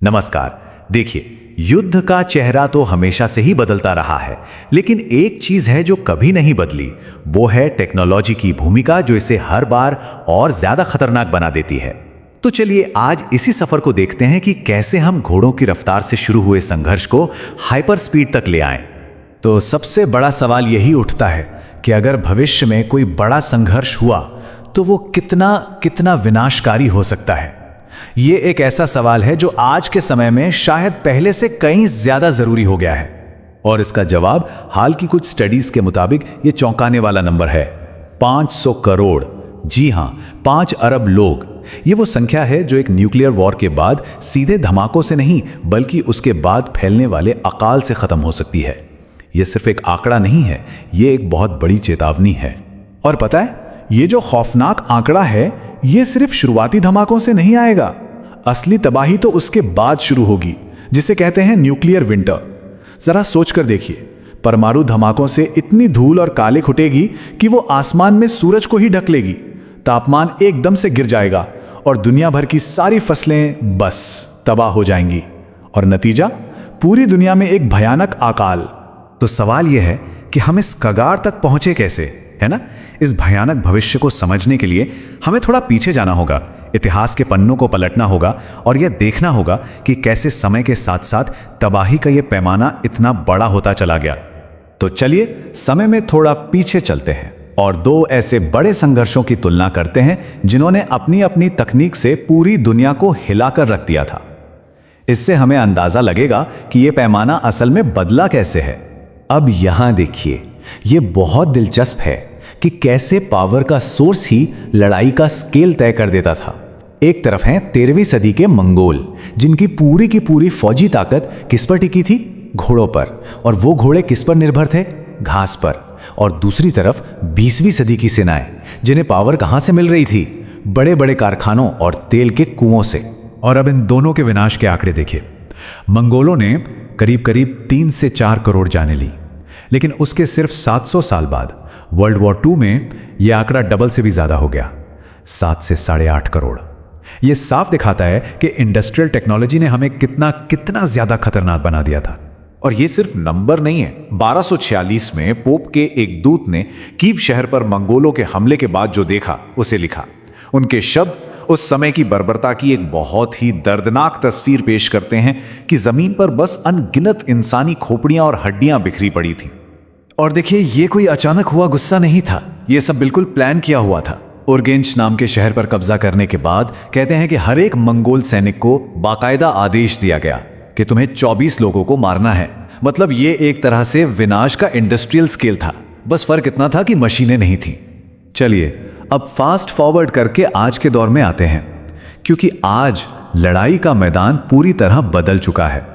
नमस्कार। देखिए, युद्ध का चेहरा तो हमेशा से ही बदलता रहा है, लेकिन एक चीज है जो कभी नहीं बदली। वो है टेक्नोलॉजी की भूमिका, जो इसे हर बार और ज्यादा खतरनाक बना देती है। तो चलिए आज इसी सफर को देखते हैं कि कैसे हम घोड़ों की रफ्तार से शुरू हुए संघर्ष को हाइपर स्पीड तक ले आएं। तो सबसे बड़ा सवाल यही उठता है कि अगर भविष्य में कोई बड़ा संघर्ष हुआ तो वो कितना कितना विनाशकारी हो सकता है। ये एक ऐसा सवाल है जो आज के समय में शायद पहले से कहीं ज्यादा जरूरी हो गया है। और इसका जवाब हाल की कुछ स्टडीज के मुताबिक ये चौंकाने वाला नंबर है, 500 करोड़। जी हां, 5 अरब लोग। ये वो संख्या है जो एक न्यूक्लियर वॉर के बाद सीधे धमाकों से नहीं, बल्कि उसके बाद फैलने वाले अकाल से खत्म हो सकती है। ये सिर्फ एक आंकड़ा नहीं है, ये एक बहुत बड़ी चेतावनी है। और पता है, ये जो खौफनाक आंकड़ा है, ये सिर्फ शुरुआती धमाकों से नहीं आएगा। असली तबाही तो उसके बाद शुरू होगी, जिसे कहते हैं न्यूक्लियर विंटर। जरा सोच कर देखिए, परमाणु धमाकों से इतनी धूल और कालिख उठेगी कि वो आसमान में सूरज को ही ढक लेगी। तापमान एकदम से गिर जाएगा और दुनिया भर की सारी फसलें बस तबाह हो जाएंगी। और नतीजा, पूरी दुनिया में एक भयानक अकाल। तो सवाल यह है कि हम इस कगार तक पहुंचे कैसे, है ना? इस भयानक भविष्य को समझने के लिए हमें थोड़ा पीछे जाना होगा, इतिहास के पन्नों को पलटना होगा और यह देखना होगा कि कैसे समय के साथ साथ तबाही का यह पैमाना इतना बड़ा होता चला गया। तो चलिए समय में थोड़ा पीछे चलते हैं और दो ऐसे बड़े संघर्षों की तुलना करते हैं जिन्होंने अपनी अपनी तकनीक से पूरी दुनिया को हिलाकर रख दिया था। इससे हमें अंदाजा लगेगा कि यह पैमाना असल में बदला कैसे है। अब यहां देखिए, यह बहुत दिलचस्प है कि कैसे पावर का सोर्स ही लड़ाई का स्केल तय कर देता था। एक तरफ हैं 13वीं सदी के मंगोल, जिनकी पूरी की पूरी फौजी ताकत किस पर टिकी थी? घोड़ों पर। और वो घोड़े किस पर निर्भर थे? घास पर। और दूसरी तरफ 20वीं सदी की सेनाएं, जिन्हें पावर कहां से मिल रही थी? बड़े बड़े कारखानों और तेल के कुओं से। और अब इन दोनों के विनाश के आंकड़े देखिए। मंगोलों ने करीब करीब 3 से 4 करोड़ जानें ली, लेकिन उसके सिर्फ 700 साल बाद वर्ल्ड वॉर 2 में यह आंकड़ा डबल से भी ज्यादा हो गया, 7 से 8.5 करोड़। यह साफ दिखाता है कि इंडस्ट्रियल टेक्नोलॉजी ने हमें कितना कितना ज्यादा खतरनाक बना दिया था। और यह सिर्फ नंबर नहीं है। 1246 में पोप के एक दूत ने कीव शहर पर मंगोलों के हमले के बाद जो देखा उसे लिखा। उनके शब्द उस समय की बर्बरता की एक बहुत ही दर्दनाक तस्वीर पेश करते हैं कि जमीन पर बस अनगिनत इंसानी खोपड़ियां और हड्डियां बिखरी पड़ी थीं। और देखिए, ये कोई अचानक हुआ गुस्सा नहीं था, ये सब बिल्कुल प्लान किया हुआ था। उर्गेंच नाम के शहर पर कब्जा करने के बाद कहते हैं कि हर एक मंगोल सैनिक को बाकायदा आदेश दिया गया कि तुम्हें 24 लोगों को मारना है। मतलब ये एक तरह से विनाश का इंडस्ट्रियल स्केल था, बस फर्क इतना था कि मशीनें नहीं थीं। चलिए अब फास्ट फॉरवर्ड करके आज के दौर में आते हैं, क्योंकि आज लड़ाई का मैदान पूरी तरह बदल चुका है।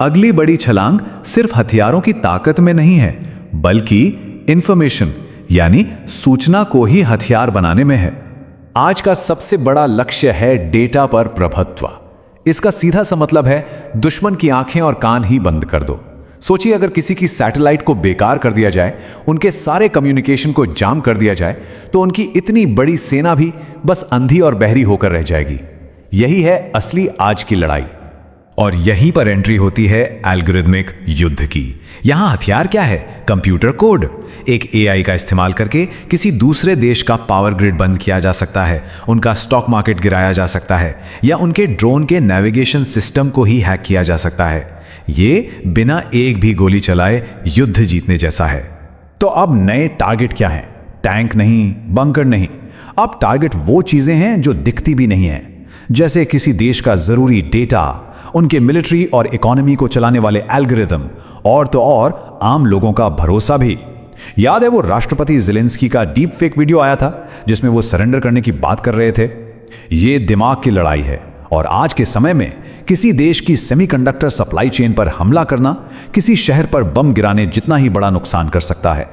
अगली बड़ी छलांग सिर्फ हथियारों की ताकत में नहीं है, बल्कि इंफॉर्मेशन यानी सूचना को ही हथियार बनाने में है। आज का सबसे बड़ा लक्ष्य है डेटा पर प्रभुत्व। इसका सीधा सा मतलब है दुश्मन की आंखें और कान ही बंद कर दो। सोचिए, अगर किसी की सैटेलाइट को बेकार कर दिया जाए, उनके सारे कम्युनिकेशन को जाम कर दिया जाए, तो उनकी इतनी बड़ी सेना भी बस अंधी और बहरी होकर रह जाएगी। यही है असली आज की लड़ाई। और यहीं पर एंट्री होती है एल्गोरिथमिक युद्ध की। यहां हथियार क्या है? Computer code. एक एआई का इस्तेमाल करके किसी दूसरे देश का पावर ग्रिड बंद किया जा सकता है, उनका स्टॉक मार्केट गिराया जा सकता है, या उनके ड्रोन के नेविगेशन सिस्टम को ही हैक किया जा सकता है। ये बिना एक भी गोली चलाए युद्ध जीतने जैसा है। तो अब नए टारगेट क्या हैं? टैंक नहीं, बंकर नहीं। अब टारगेट वो चीजें हैं जो दिखती भी नहीं है, जैसे किसी देश का जरूरी डेटा, उनके मिलिट्री और इकोनॉमी को चलाने वाले एल्गोरिथम, और तो और आम लोगों का भरोसा भी। याद है वो राष्ट्रपति ज़ेलेंस्की का डीप फेक वीडियो आया था जिसमें वो सरेंडर करने की बात कर रहे थे? ये दिमाग की लड़ाई है। और आज के समय में किसी देश की सेमीकंडक्टर सप्लाई चेन पर हमला करना किसी शहर पर बम गिराने जितना ही बड़ा नुकसान कर सकता है।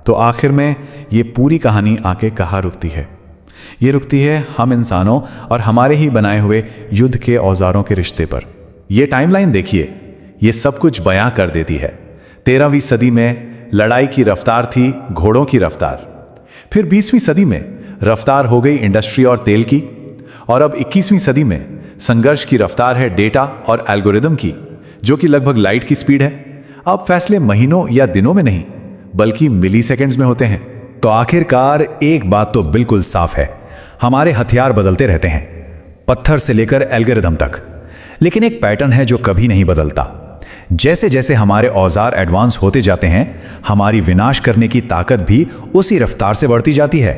तो आखिर में ये पूरी कहानी आके कहाँ रुकती है? ये रुकती है हम इंसानों और हमारे ही बनाए हुए युद्ध के औजारों के रिश्ते पर। ये टाइमलाइन देखिए, ये सब कुछ बयां कर देती है। 13वीं सदी में लड़ाई की रफ्तार थी घोड़ों की रफ्तार। फिर 20वीं सदी में रफ्तार हो गई इंडस्ट्री और तेल की। और अब 21वीं सदी में संघर्ष की रफ्तार है डेटा और एल्गोरिदम की, जो कि लगभग लाइट की स्पीड है। अब फैसले महीनों या दिनों में नहीं, बल्कि मिली सेकेंड्स में होते हैं। तो आखिरकार एक बात तो बिल्कुल साफ है, हमारे हथियार बदलते रहते हैं, पत्थर से लेकर एल्गोरिदम तक। लेकिन एक पैटर्न है जो कभी नहीं बदलता। जैसे जैसे हमारे औजार एडवांस होते जाते हैं, हमारी विनाश करने की ताकत भी उसी रफ्तार से बढ़ती जाती है।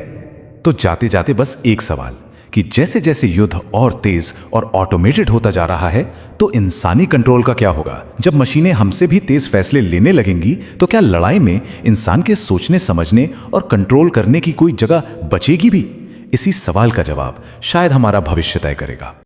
तो जाते जाते बस एक सवाल कि जैसे जैसे युद्ध और तेज और ऑटोमेटेड होता जा रहा है, तो इंसानी कंट्रोल का क्या होगा? जब मशीनें हमसे भी तेज फैसले लेने लगेंगी, तो क्या लड़ाई में इंसान के सोचने, समझने और कंट्रोल करने की कोई जगह बचेगी भी? इसी सवाल का जवाब शायद हमारा भविष्य तय करेगा।